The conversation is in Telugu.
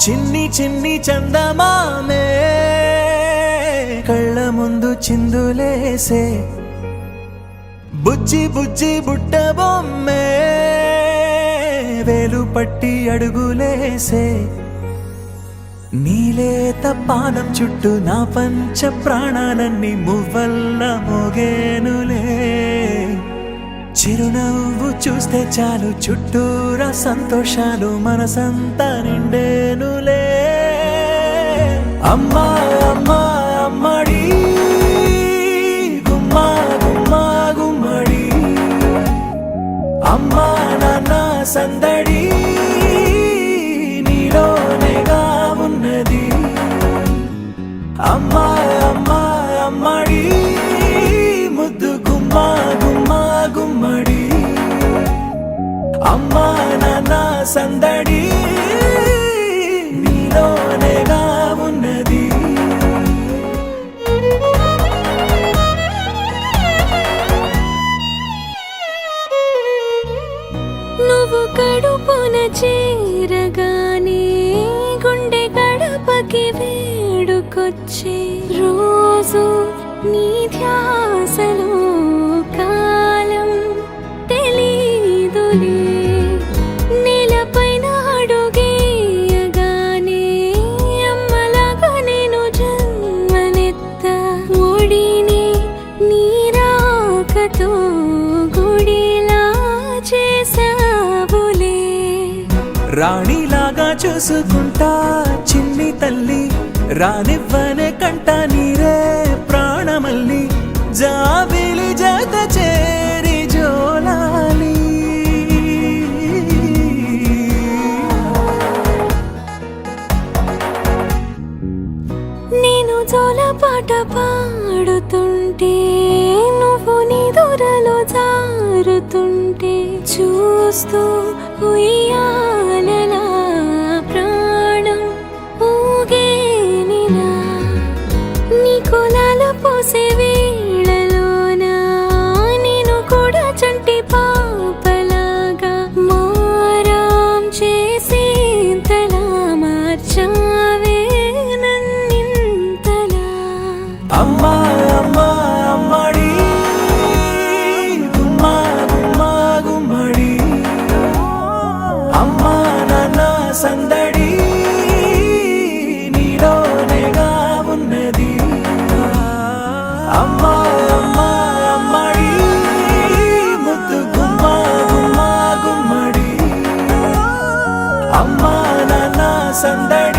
చిన్ని చిన్ని చందమామే కళ్ళ ముందు చిందులేసే బుజ్జి బుజ్జి బుట్ట బొమ్మే వేలు పట్టి అడుగులేసే నీలేత పానం చుట్టూ నా పంచ ప్రాణాలన్నీ మువ్వల్ల మోగేనులే చిరునవ్వు చూస్తే చాలు చుట్టూరా సంతోషాలు మనసంతా నిండేనులే అమ్మా అమ్మా అమ్మడి గుమ్మా గుమ్మా గుమ్మడి అమ్మా నాన్న సందడి నీలోనేగా ఉన్నది అమ్మా అమ్మా అమ్మడి ముద్దు గుమ్మా గుమ్మా గుమ్మడి అమ్మా నాన్న సందడి నీలోనేగా ఉన్నది నువ్వు కడుపున చేరగానే గుండె గడపకి వేడుకొచ్చే రోజు నీ ధ్యాసలో కాలం తెలీదులే నేలపైన అడుగేయగానే అమ్మలాగా నేను జన్మనెత్త ఒడిని నీ రాకతో గుడిలా చేసావులే రాణిలాగా చూసుకుంటా చిన్ని తల్లి రానివ్వనే కంట నీరే ప్రాణమల్లి జాబిలి జత చేరి జోలాలి నేను జోలపాట పాడుతుంటే నువ్వు నీ దూరలో జారుతుంటే చూస్తూ ఉయ్యాలలా ప్రాణం ఊగేనిలా నీ కులాల పోసే వేళలోన నేను కూడా చంటి పాపలాగా మారాం చేసేంతలా మార్చావే నన్నింతలా అమ్మా అమ్మా అమ్మడి గుమ్మా గుమ్మా గుమ్మడి అమ్మా నాన్న సందడి నీలోనేగా ఉన్నది అమ్మా అమ్మా అమ్మడి ముద్దు గుమ్మా గుమ్మా గుమ్మడి అమ్మా నాన్న సందడి